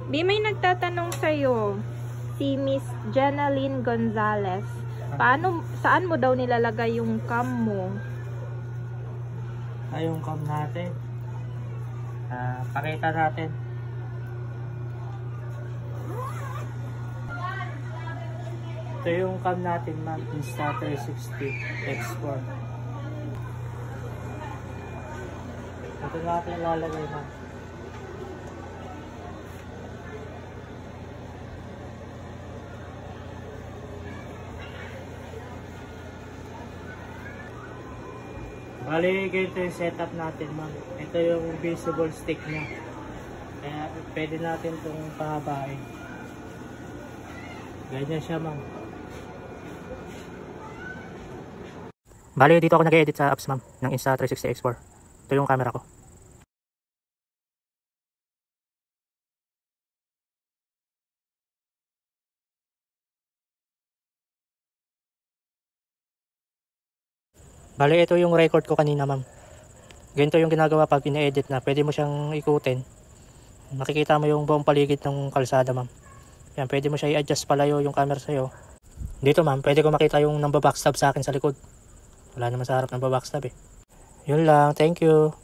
Di may nagtatanong sa'yo, si Miss Jenaline Gonzalez. Saan mo daw nilalagay yung cam mo? Ay, yung cam natin. Pakita natin. Ito yung cam natin, ma'am. Insta360 X4. Ito natin lalagay, ma'am. Bali, ganito yung setup natin, ma'am. Ito yung visible stick niya. Kaya pwede natin itong pahabain. Ganyan siya, ma'am. Bali, dito ako nag-edit sa apps, ma'am, ng Insta360 X4. Ito yung camera ko. Bali, ito yung record ko kanina, ma'am. Ganito yung ginagawa pag ina-edit na. Pwede mo siyang ikutin. Nakikita mo yung buong paligid ng kalsada, ma'am. Yan, pwede mo siya i-adjust palayo yung camera sa'yo. Dito, ma'am, pwede ko makita yung namba-backstab sa akin sa likod. Wala naman sa harap ng backstab eh. Yun lang, thank you.